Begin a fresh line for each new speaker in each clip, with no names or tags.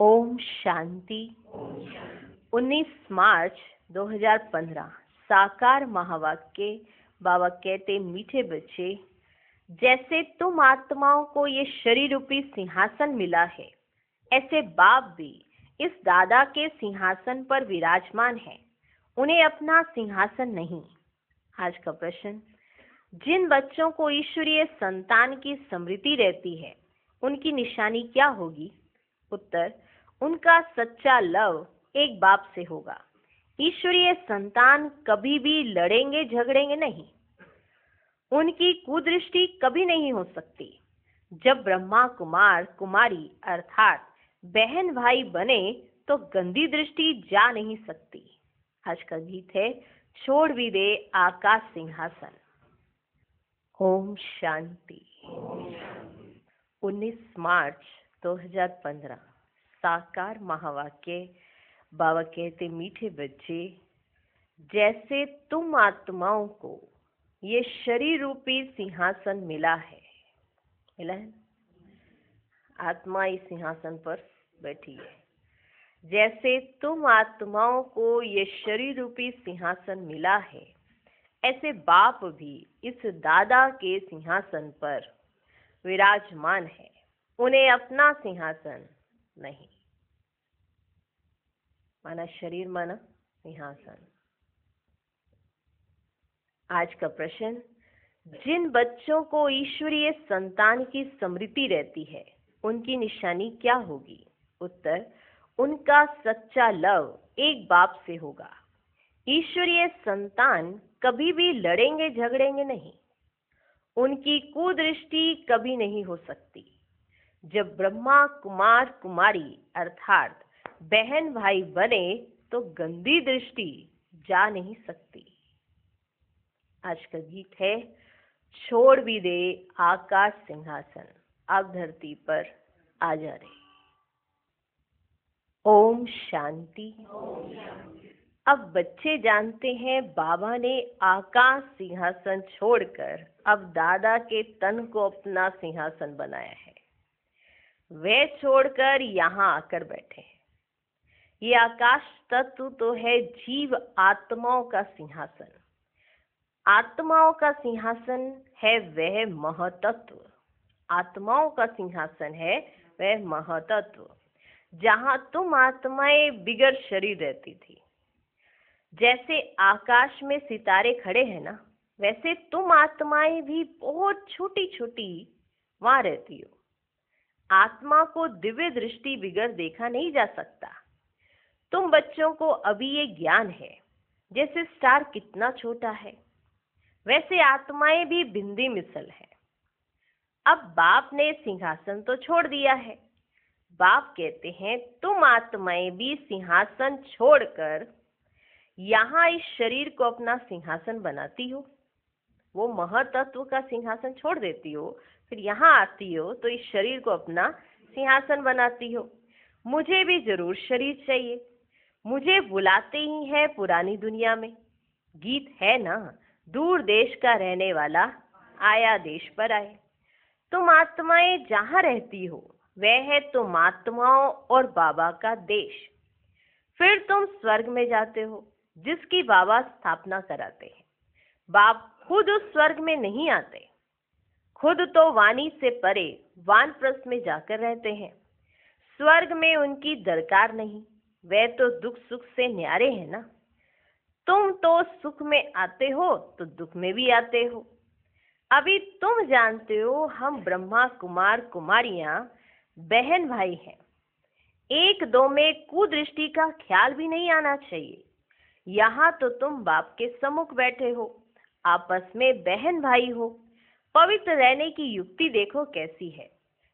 ओम शांति। 19 मार्च 2015 साकार महावाक्य। बाबा कहते, मीठे बच्चे, जैसे तुम आत्माओं को ये शरीर रूपी सिंहासन मिला है, ऐसे बाप भी इस दादा के सिंहासन पर विराजमान है। उन्हें अपना सिंहासन नहीं। आज का प्रश्न, जिन बच्चों को ईश्वरीय संतान की स्मृति रहती है, उनकी निशानी क्या होगी? उत्तर, उनका सच्चा लव एक बाप से होगा। ईश्वरीय संतान कभी भी लड़ेंगे झगड़ेंगे नहीं। उनकी कुदृष्टि कभी नहीं हो सकती। जब ब्रह्मा कुमार कुमारी अर्थात बहन भाई बने तो गंदी दृष्टि जा नहीं सकती। आज का गीत है, छोड़ भी दे आकाश सिंहासन। ओम शांति। 19 मार्च 2015 साकार महावाक्य। बाबा कहते, मीठे बच्चे, जैसे तुम आत्माओं को ये शरीर रूपी सिंहासन मिला है, आत्मा इस सिंहासन पर बैठी है। जैसे तुम आत्माओं को ये शरीर रूपी सिंहासन मिला है, ऐसे बाप भी इस दादा के सिंहासन पर विराजमान है। उन्हें अपना सिंहासन नहीं। माना शरीर, माना सिंहासन। आज का प्रश्न, जिन बच्चों को ईश्वरीय संतान की स्मृति रहती है, उनकी निशानी क्या होगी? उत्तर, उनका सच्चा लव एक बाप से होगा। ईश्वरीय संतान कभी भी लड़ेंगे झगड़ेंगे नहीं। उनकी कुदृष्टि कभी नहीं हो सकती। जब ब्रह्मा कुमार कुमारी अर्थात बहन भाई बने तो गंदी दृष्टि जा नहीं सकती। आज का गीत है, छोड़ भी दे आकाश सिंहासन, अब धरती पर आ जा रहे। ओम शांति। अब बच्चे जानते हैं, बाबा ने आकाश सिंहासन छोड़कर अब दादा के तन को अपना सिंहासन बनाया है। वे छोड़कर यहाँ आकर बैठे हैं। ये आकाश तत्व तो है जीव आत्माओं का सिंहासन। आत्माओं का सिंहासन है वह महतत्व। आत्माओं का सिंहासन है वह महतत्व, जहाँ तुम आत्माएं बिगड़ शरीर रहती थी। जैसे आकाश में सितारे खड़े हैं ना, वैसे तुम आत्माएं भी बहुत छोटी छोटी वहां रहती हो। आत्मा को दिव्य दृष्टि बिगड़ देखा नहीं जा सकता। तुम बच्चों को अभी ये ज्ञान है, जैसे स्टार कितना छोटा है, वैसे आत्माएं भी बिंदी मिसल है। अब बाप ने सिंहासन तो छोड़ दिया है। बाप कहते हैं, तुम आत्माएं भी सिंहासन छोड़कर यहाँ इस शरीर को अपना सिंहासन बनाती हो। वो महतत्व का सिंहासन छोड़ देती हो, फिर यहाँ आती हो तो इस शरीर को अपना सिंहासन बनाती हो। मुझे भी जरूर शरीर चाहिए। मुझे बुलाते ही है पुरानी दुनिया में। गीत है ना, दूर देश का रहने वाला आया देश पर आए। तुम आत्माएं जहाँ रहती हो, वह है तुम आत्माओं और बाबा का देश। फिर तुम स्वर्ग में जाते हो, जिसकी बाबा स्थापना कराते हैं। बाप खुद उस स्वर्ग में नहीं आते। खुद तो वाणी से परे वानप्रस्थ में जाकर रहते हैं। स्वर्ग में उनकी दरकार नहीं। वे तो दुख सुख से न्यारे हैं ना। तुम तो सुख में आते हो तो दुख में भी आते हो। अभी तुम जानते हो, हम ब्रह्मा कुमार कुमारियां बहन भाई हैं। एक दो में कुदृष्टि का ख्याल भी नहीं आना चाहिए। यहाँ तो तुम बाप के सम्मुख बैठे हो, आपस में बहन भाई हो। पवित्र रहने की युक्ति देखो कैसी है।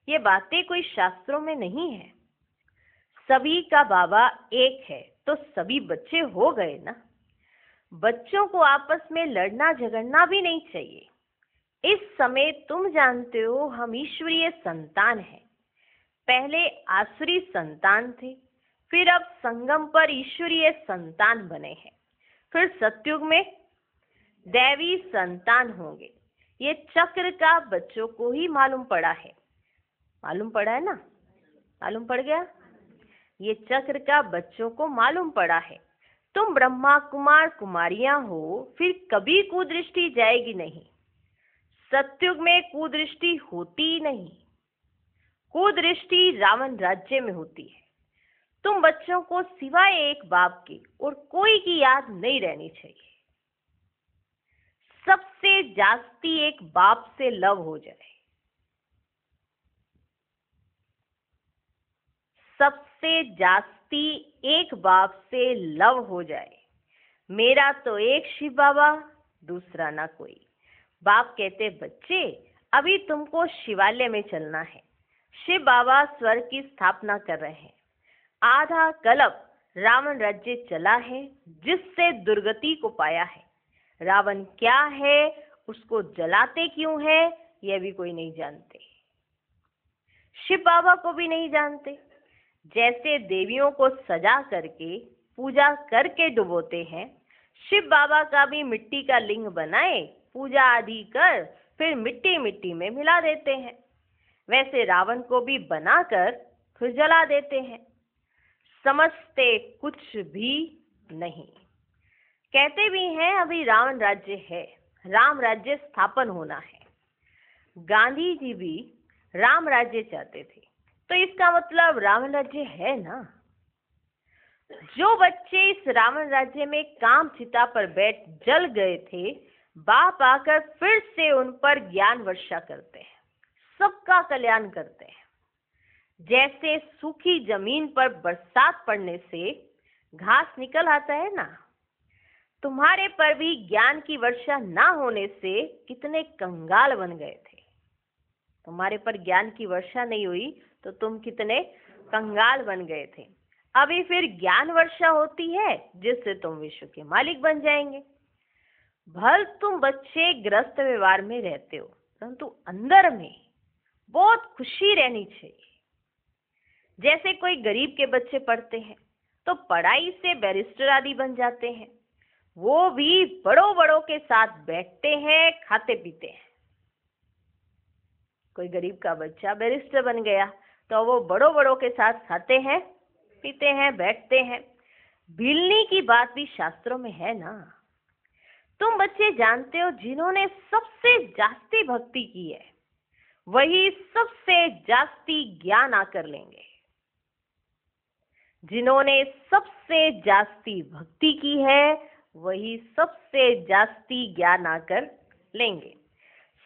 ये बातें कोई शास्त्रों में नहीं है। सभी का बाबा एक है तो सभी बच्चे हो गए ना। बच्चों को आपस में लड़ना झगड़ना भी नहीं चाहिए। इस समय तुम जानते हो, हम ईश्वरीय संतान हैं। पहले आसुरी संतान थे, फिर अब संगम पर ईश्वरीय संतान बने हैं, फिर सतयुग में दैवी संतान होंगे। ये चक्र का बच्चों को ही मालूम पड़ा है। मालूम पड़ा है ना? मालूम पड़ गया? ये चक्र का बच्चों को मालूम पड़ा है। तुम ब्रह्मा कुमार कुमारियां हो, फिर कभी कुदृष्टि जाएगी नहीं। सतयुग में कुदृष्टि होती ही नहीं। कुदृष्टि रावण राज्य में होती है। तुम बच्चों को सिवाय एक बाप के और कोई की याद नहीं रहनी चाहिए। सबसे जास्ती एक बाप से लव हो जाए। सबसे जास्ती एक बाप से लव हो जाए। मेरा तो एक शिव बाबा, दूसरा ना कोई। बाप कहते, बच्चे अभी तुमको शिवालय में चलना है। शिव बाबा स्वर्ग की स्थापना कर रहे हैं। आधा कल्प रावण राज्य चला है, जिससे दुर्गति को पाया है। रावण क्या है, उसको जलाते क्यों है, यह भी कोई नहीं जानते। शिव बाबा को भी नहीं जानते। जैसे देवियों को सजा करके पूजा करके डुबोते हैं, शिव बाबा का भी मिट्टी का लिंग बनाए, पूजा आदि कर, फिर मिट्टी मिट्टी में मिला देते हैं। वैसे रावण को भी बनाकर फिर जला देते हैं। समझते कुछ भी नहीं। कहते भी हैं अभी रावण राज्य है, राम राज्य स्थापन होना है। गांधी जी भी राम राज्य चाहते थे, तो इसका मतलब रावण राज्य है ना। जो बच्चे इस रावण राज्य में काम चिता पर बैठ जल गए थे, बाप आकर फिर से उन पर ज्ञान वर्षा करते हैं, सबका कल्याण करते हैं। जैसे सूखी जमीन पर बरसात पड़ने से घास निकल आता है ना, तुम्हारे पर भी ज्ञान की वर्षा ना होने से कितने कंगाल बन गए थे। तुम्हारे पर ज्ञान की वर्षा नहीं हुई तो तुम कितने कंगाल बन गए थे। अभी फिर ज्ञान वर्षा होती है, जिससे तुम विश्व के मालिक बन जाएंगे। भल तुम बच्चे ग्रस्त व्यवहार में रहते हो, परंतु अंदर में बहुत खुशी रहनी चाहिए। जैसे कोई गरीब के बच्चे पढ़ते हैं तो पढ़ाई से बैरिस्टर आदि बन जाते हैं। वो भी बड़ों बड़ों के साथ बैठते हैं, खाते पीते हैं। कोई गरीब का बच्चा बैरिस्टर बन गया तो वो बड़ों बड़ों के साथ खाते हैं, पीते हैं, बैठते हैं। भीलनी की बात भी शास्त्रों में है ना। तुम बच्चे जानते हो, जिन्होंने सबसे जास्ती भक्ति की है, वही सबसे जास्ती ज्ञान आकर लेंगे। जिन्होंने सबसे जास्ती भक्ति की है, वही सबसे जास्ती ज्ञान आकर लेंगे।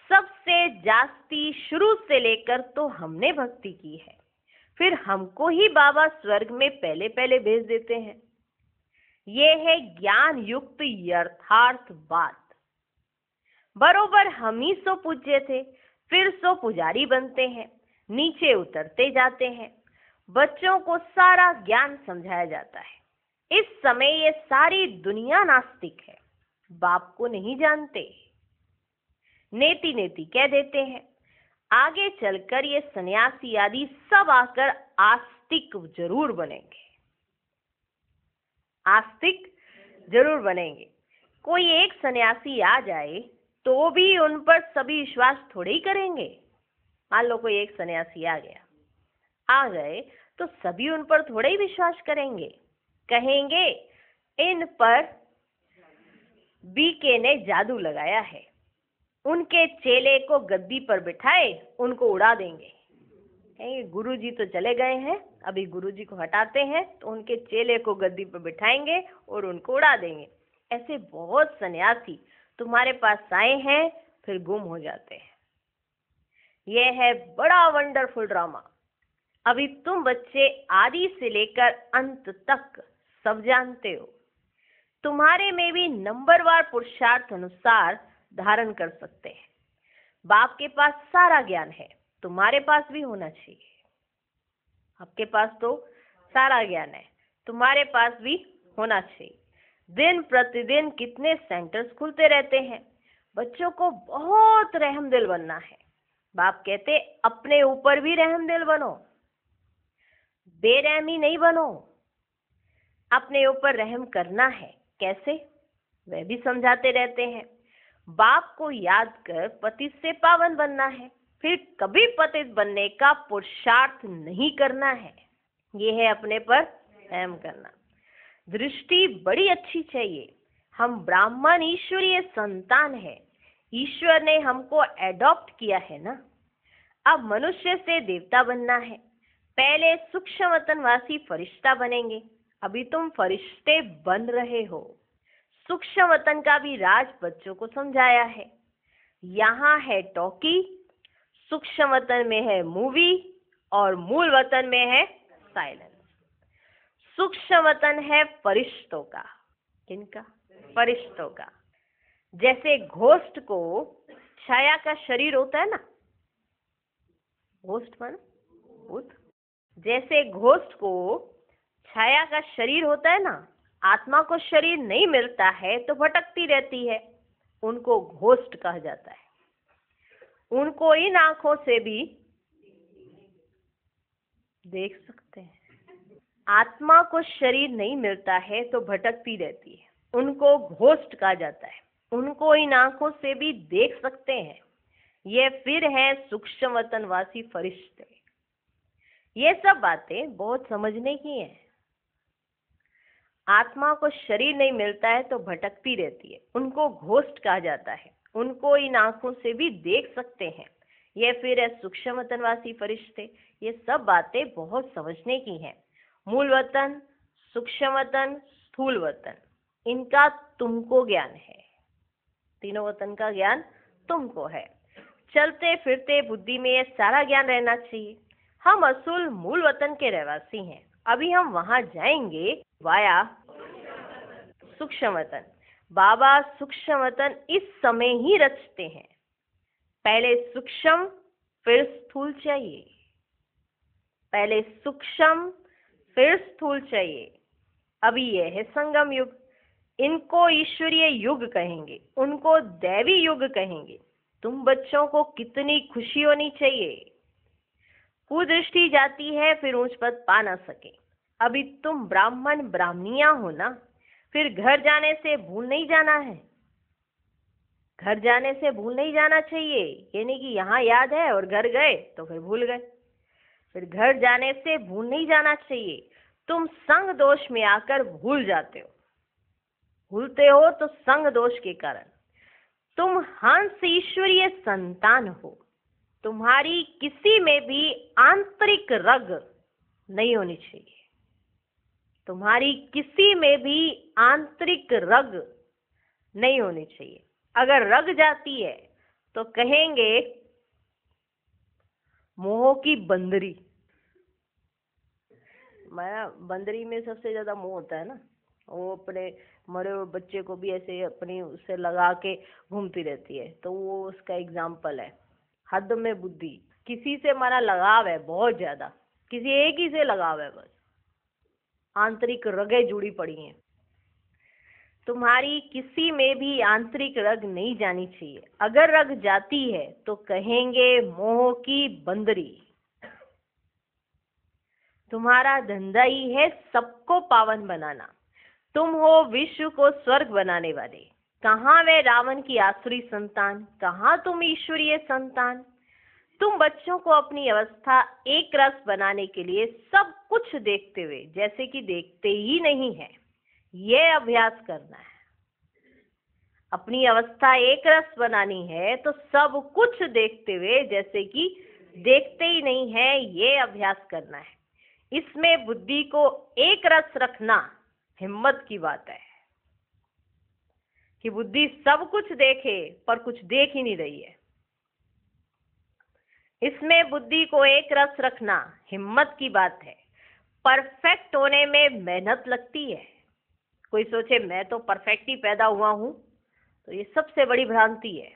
सबसे जास्ती शुरू से लेकर तो हमने भक्ति की है, फिर हमको ही बाबा स्वर्ग में पहले पहले भेज देते हैं। ये है ज्ञान युक्त यथार्थ बात। बरोबर हम ही सो पूज्य थे, फिर सो पुजारी बनते हैं, नीचे उतरते जाते हैं। बच्चों को सारा ज्ञान समझाया जाता है। इस समय ये सारी दुनिया नास्तिक है, बाप को नहीं जानते, नेति नेति कह देते हैं। आगे चलकर ये सन्यासी आदि सब आकर आस्तिक जरूर बनेंगे। आस्तिक जरूर बनेंगे। कोई एक सन्यासी आ जाए तो भी उन पर सभी विश्वास थोड़े ही करेंगे। मान लो कोई एक सन्यासी आ गए तो सभी उन पर थोड़े ही विश्वास करेंगे। कहेंगे इन पर बीके ने जादू लगाया है, उनके चेले को गद्दी पर बिठाए उनको उड़ा देंगे। कहेंगे गुरुजी तो चले गए हैं, अभी गुरुजी को हटाते हैं तो उनके चेले को गद्दी पर बिठाएंगे और उनको उड़ा देंगे। ऐसे बहुत सन्यासी तुम्हारे पास आए हैं, फिर गुम हो जाते हैं। यह है बड़ा वंडरफुल ड्रामा। अभी तुम बच्चे आदि से लेकर अंत तक सब जानते हो। तुम्हारे में भी नंबरवार पुरुषार्थ अनुसार धारण कर सकते हैं। बाप के पास सारा ज्ञान है, तुम्हारे पास भी होना चाहिए। आपके पास तो सारा ज्ञान है, तुम्हारे पास भी होना चाहिए। दिन प्रतिदिन कितने सेंटर्स खुलते रहते हैं। बच्चों को बहुत रहमदिल बनना है। बाप कहते अपने ऊपर भी रहमदिल बनो, बेरहमी नहीं बनो। अपने ऊपर रहम करना है, कैसे वह भी समझाते रहते हैं। बाप को याद कर पतित से पावन बनना है, फिर कभी पतित बनने का पुरुषार्थ नहीं करना है। ये है अपने पर रहम करना। दृष्टि बड़ी अच्छी चाहिए। हम ब्राह्मण ईश्वरीय संतान है, ईश्वर ने हमको एडॉप्ट किया है ना। अब मनुष्य से देवता बनना है। पहले सूक्ष्म वतनवासी फरिश्ता बनेंगे। अभी तुम फरिश्ते बन रहे हो। सूक्ष्म वतन का भी राज बच्चों को समझाया है। यहाँ है टॉकी, सूक्ष्म वतन में है मूवी और मूल वतन में है साइलेंस। सूक्ष्म वतन है फरिश्तों का। किनका? फरिश्तों का। जैसे घोस्ट को छाया का शरीर होता है ना, घोस्ट माने भूत। जैसे घोस्ट को छाया का शरीर होता है ना, आत्मा को शरीर नहीं मिलता है तो भटकती रहती है, उनको घोस्ट कहा जाता है। उनको इन आंखों से भी देख सकते हैं। आत्मा को शरीर नहीं मिलता है तो भटकती रहती है, उनको घोस्ट कहा जाता है। उनको इन आंखों से भी देख सकते हैं। ये फिर है सूक्ष्म वतनवासी फरिश्ते। ये सब बातें बहुत समझने की हैं। आत्मा को शरीर नहीं मिलता है तो भटकती रहती है, उनको घोस्ट कहा जाता है। उनको इन आंखों से भी देख सकते हैं। ये फिर है सूक्ष्म वतनवासी फरिश्ते। ये सब बातें बहुत समझने की हैं। मूल वतन, सूक्ष्म वतन, स्थूल वतन, इनका तुमको ज्ञान है। तीनों वतन का ज्ञान तुमको है। चलते फिरते बुद्धि में ये सारा ज्ञान रहना चाहिए। हम असूल मूल वतन के रहवासी हैं। अभी हम वहां जाएंगे वाया सूक्ष्म वतन। बाबा सूक्ष्म वतन इस समय ही रचते हैं। पहले सूक्ष्म फिर स्थूल चाहिए। पहले सूक्ष्म फिर स्थूल चाहिए। अभी यह है संगम युग। इनको ईश्वरीय युग कहेंगे, उनको दैवी युग कहेंगे। तुम बच्चों को कितनी खुशी होनी चाहिए। कुदृष्टि जाती है फिर ऊंच पद पा ना सके। अभी तुम ब्राह्मण ब्राह्मणियां हो ना, फिर घर जाने से भूल नहीं जाना है। घर जाने से भूल नहीं जाना चाहिए। ये नहीं कि यहाँ याद है और घर गए तो फिर भूल गए। फिर घर जाने से भूल नहीं जाना चाहिए। तुम संग दोष में आकर भूल जाते हो। भूलते हो तो संग दोष के कारण। तुम हंस ईश्वरीय संतान हो। तुम्हारी किसी में भी आंतरिक रग नहीं होनी चाहिए। तुम्हारी किसी में भी आंतरिक रग नहीं होनी चाहिए। अगर रग जाती है तो कहेंगे मोह की बंदरी। बंदरी में सबसे ज्यादा मोह होता है ना, वो अपने मरे हुए बच्चे को भी ऐसे अपनी उससे लगा के घूमती रहती है, तो वो उसका एग्जाम्पल है। हद में बुद्धि। किसी से हमारा लगाव है बहुत ज्यादा, किसी एक ही से लगाव है बस, आंतरिक रगें जुड़ी पड़ी हैं। तुम्हारी किसी में भी आंतरिक रग नहीं जानी चाहिए। अगर रग जाती है तो कहेंगे मोह की बंदरी। तुम्हारा धंधा ही है सबको पावन बनाना। तुम हो विश्व को स्वर्ग बनाने वाले। कहाँ वे रावण की आसुरी संतान, कहाँ तुम ईश्वरीय संतान। तुम बच्चों को अपनी अवस्था एक रस बनाने के लिए सब कुछ देखते हुए जैसे कि देखते ही नहीं है, ये अभ्यास करना है। अपनी अवस्था एक रस बनानी है तो सब कुछ देखते हुए जैसे कि देखते ही नहीं है, ये अभ्यास करना है। इसमें बुद्धि को एक रस रखना हिम्मत की बात है कि बुद्धि सब कुछ देखे पर कुछ देख ही नहीं रही है। इसमें बुद्धि को एक रस रखना हिम्मत की बात है। परफेक्ट होने में मेहनत लगती है। कोई सोचे मैं तो परफेक्ट ही पैदा हुआ हूं, तो ये सबसे बड़ी भ्रांति है।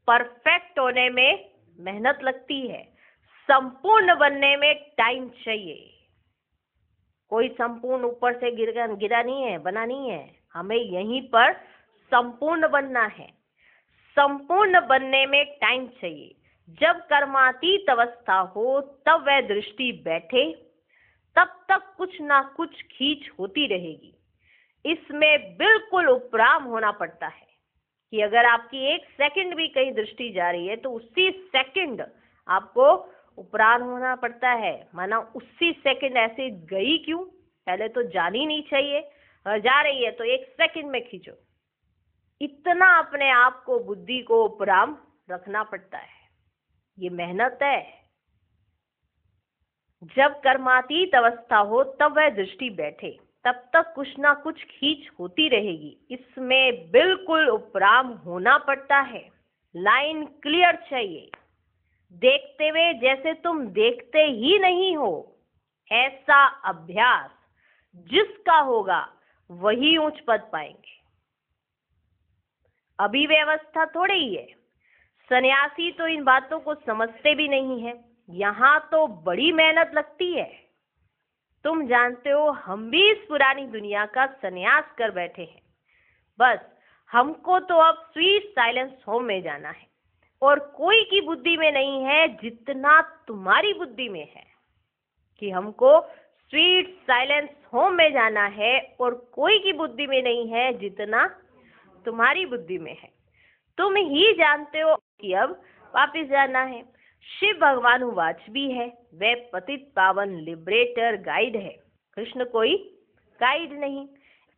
परफेक्ट होने में मेहनत लगती है। संपूर्ण बनने में टाइम चाहिए। कोई संपूर्ण ऊपर से गिरा नहीं है, बना नहीं है। हमें यहीं पर संपूर्ण बनना है। संपूर्ण बनने में टाइम चाहिए। जब कर्मातीत अवस्था हो तब वह दृष्टि बैठे, तब तक कुछ ना कुछ खींच होती रहेगी। इसमें बिल्कुल उपराम होना पड़ता है कि अगर आपकी एक सेकंड भी कहीं दृष्टि जा रही है तो उसी सेकंड आपको उपराम होना पड़ता है, माना उसी सेकंड ऐसे गई क्यों, पहले तो जानी नहीं चाहिए, और जा रही है तो 1 सेकंड में खींचो। इतना अपने आप को, बुद्धि को उपराम रखना पड़ता है। ये मेहनत है। जब कर्मातीत अवस्था हो तब वह दृष्टि बैठे, तब तक कुछ ना कुछ खींच होती रहेगी। इसमें बिल्कुल उपराम होना पड़ता है। लाइन क्लियर चाहिए। देखते हुए जैसे तुम देखते ही नहीं हो, ऐसा अभ्यास जिसका होगा वही उच्च पद पाएंगे। अभी व्यवस्था थोड़ी ही है। सन्यासी तो इन बातों को समझते भी नहीं है। यहाँ तो बड़ी मेहनत लगती है। तुम जानते हो, हम भी इस पुरानी दुनिया का सन्यास कर बैठे हैं। बस हमको तो अब स्वीट साइलेंस होम में जाना है, और कोई की बुद्धि में नहीं है जितना तुम्हारी बुद्धि में है कि हमको स्वीट साइलेंस होम में जाना है, और कोई की बुद्धि में नहीं है जितना तुम्हारी बुद्धि में है। तुम ही जानते हो कि अब वापिस जाना है। शिव भगवान उवाच भी है, वे पतित पावन लिबरेटर गाइड है। कृष्ण कोई गाइड नहीं।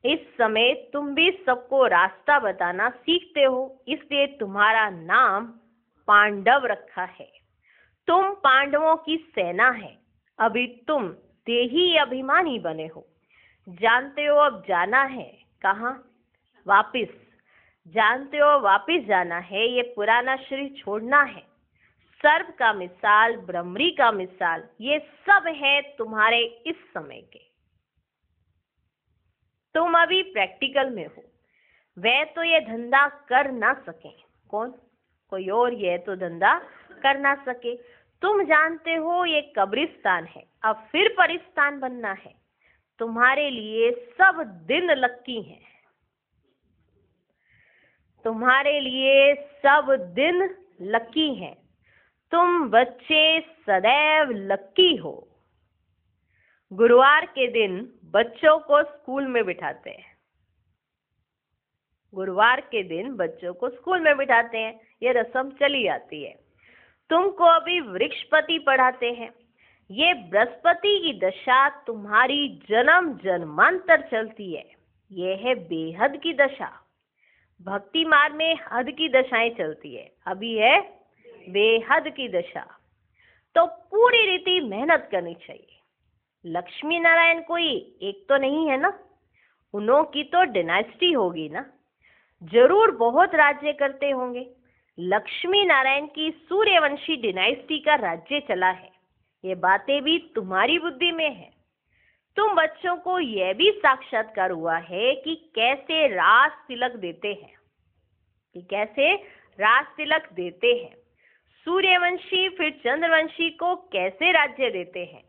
इस समय तुम भी सबको रास्ता बताना सीखते हो, इसलिए तुम्हारा नाम पांडव रखा है। तुम पांडवों की सेना है। अभी तुम देही अभिमानी बने हो। जानते हो अब जाना है कहाँ? वापिस। जानते हो वापिस जाना है, ये पुराना शरीर छोड़ना है। सर्प का मिसाल, ब्रह्मरी का मिसाल, ये सब है तुम्हारे इस समय के। तुम अभी प्रैक्टिकल में हो। वह तो ये धंधा कर ना सके। कौन? कोई और ये तो धंधा कर ना सके। तुम जानते हो ये कब्रिस्तान है, अब फिर परिस्तान बनना है। तुम्हारे लिए सब दिन लक्की हैं। तुम्हारे लिए सब दिन लक्की हैं। तुम बच्चे सदैव लक्की हो। गुरुवार के दिन बच्चों को स्कूल में बिठाते हैं। गुरुवार के दिन बच्चों को स्कूल में बिठाते हैं, ये रस्म चली आती है। तुमको अभी वृक्षपति पढ़ाते हैं। ये बृहस्पति की दशा तुम्हारी जन्म जन्मांतर चलती है। ये है बेहद की दशा। भक्ति मार्ग में हद की दशाएं चलती है, अभी है बेहद की दशा। तो पूरी रीति मेहनत करनी चाहिए। लक्ष्मी नारायण कोई एक तो नहीं है ना, उन्हों की तो डिनास्टी होगी ना, जरूर बहुत राज्य करते होंगे। लक्ष्मी नारायण की सूर्यवंशी डिनास्टी का राज्य चला है, ये बातें भी तुम्हारी बुद्धि में है। तुम बच्चों को यह भी साक्षात्कार हुआ है कि कैसे रास तिलक देते हैं, कि कैसे रास तिलक देते हैं। सूर्यवंशी फिर चंद्रवंशी को कैसे राज्य देते हैं।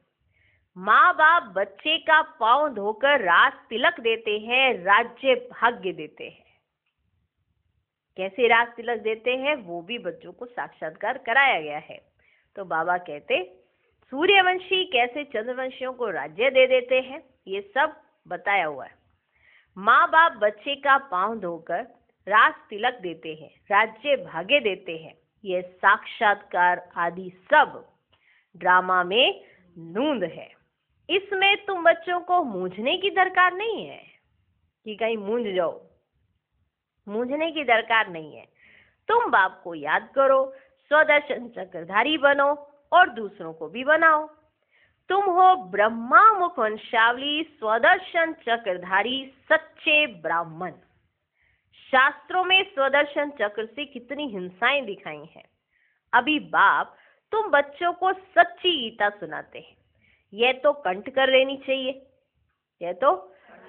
माँ बाप बच्चे का पांव धोकर रास तिलक देते हैं, राज्य भाग्य देते हैं। कैसे रास तिलक देते हैं वो भी बच्चों को साक्षात्कार कराया गया है। तो बाबा कहते सूर्यवंशी कैसे चंद्रवंशियों को राज्य दे देते हैं, ये सब बताया हुआ है। माँ बाप बच्चे का पांव धोकर रास तिलक देते हैं, राज्य भाग्य देते हैं। ये साक्षात्कार आदि सब ड्रामा में नूंद है। इसमें तुम बच्चों को मूंझने की दरकार नहीं है कि कहीं मूंझ जाओ। मूंझने की दरकार नहीं है। तुम बाप को याद करो, स्वदर्शन चक्रधारी बनो और दूसरों को भी बनाओ। तुम हो ब्रह्मा मुख वंशावली स्वदर्शन चक्रधारी सच्चे ब्राह्मण। शास्त्रों में स्वदर्शन चक्र से कितनी हिंसाएं दिखाई हैं। अभी बाप तुम बच्चों को सच्ची गीता सुनाते हैं। यह तो कंठ कर लेनी चाहिए, यह तो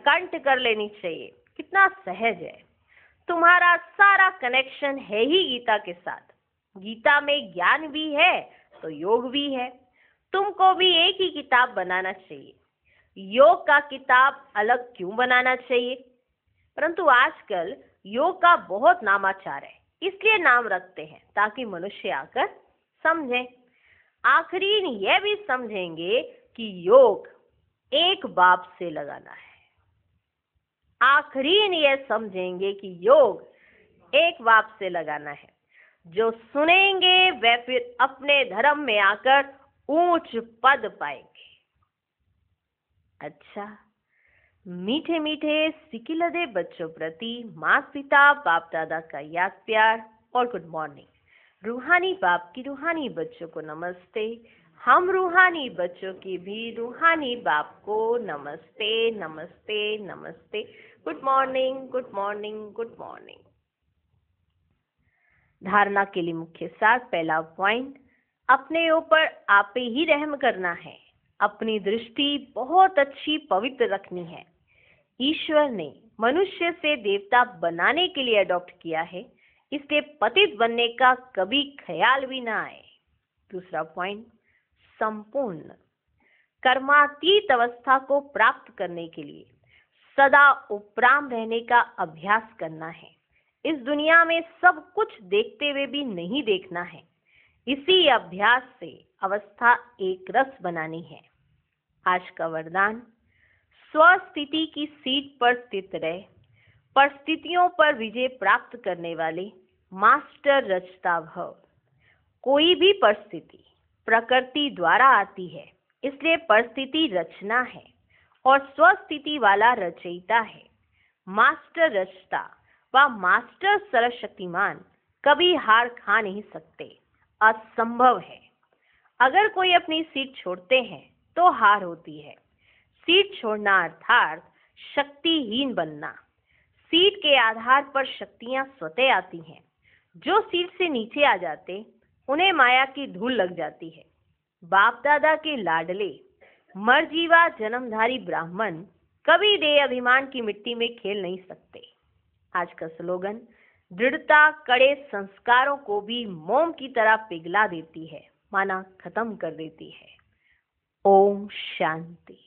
कंठ कर लेनी चाहिए। कितना सहज है। तुम्हारा सारा कनेक्शन है ही गीता के साथ। गीता में ज्ञान भी है तो योग भी है। तुमको भी एक ही किताब बनाना चाहिए। योग का किताब अलग क्यों बनाना चाहिए? परंतु आजकल योग का बहुत नामाचार है, इसलिए नाम रखते हैं ताकि मनुष्य आकर समझें। आखिरीन यह भी समझेंगे कि योग एक बाप से लगाना है। आखिरीन यह समझेंगे कि योग एक बाप से लगाना है। जो सुनेंगे वे फिर अपने धर्म में आकर ऊंच पद पाएंगे। अच्छा, मीठे मीठे सिकिलदे बच्चों प्रति माता पिता बाप दादा का याद प्यार और गुड मॉर्निंग। रूहानी बाप की रूहानी बच्चों को नमस्ते। हम रूहानी बच्चों की भी रूहानी बाप को नमस्ते नमस्ते नमस्ते। Good morning good morning good morning. धारणा के लिए मुख्य सार। पहला पॉइंट, अपने ऊपर आप ही रहम करना है। अपनी दृष्टि बहुत अच्छी पवित्र रखनी है। ईश्वर ने मनुष्य से देवता बनाने के लिए अडॉप्ट किया है, इसलिए पतित बनने का कभी ख्याल भी ना आए। दूसरा पॉइंट, संपूर्ण कर्मातीत अवस्था को प्राप्त करने के लिए सदा उपराम रहने का अभ्यास करना है। इस दुनिया में सब कुछ देखते हुए भी नहीं देखना है। इसी अभ्यास से अवस्था एक रस बनानी है। आज का वरदान, स्वस्थिति की सीट पर स्थित रहे, परिस्थितियों पर विजय प्राप्त करने वाले मास्टर रचता भव। कोई भी परिस्थिति प्रकृति द्वारा आती है, इसलिए परिस्थिति रचना है और स्वस्थिति वाला रचयिता है। मास्टर रचता व मास्टर सर्वशक्तिमान कभी हार खा नहीं सकते, असंभव है। अगर कोई अपनी सीट छोड़ते हैं तो हार होती है। सीट छोड़ना अर्थात शक्तिहीन बनना। सीट के आधार पर शक्तियां स्वतः आती हैं। जो सीट से नीचे आ जाते उन्हें माया की धूल लग जाती है। बाप दादा के लाडले मरजीवा जन्मधारी ब्राह्मण कभी देह अभिमान की मिट्टी में खेल नहीं सकते। आज का स्लोगन, दृढ़ता कड़े संस्कारों को भी मोम की तरह पिघला देती है, माना खत्म कर देती है। ओम शांति।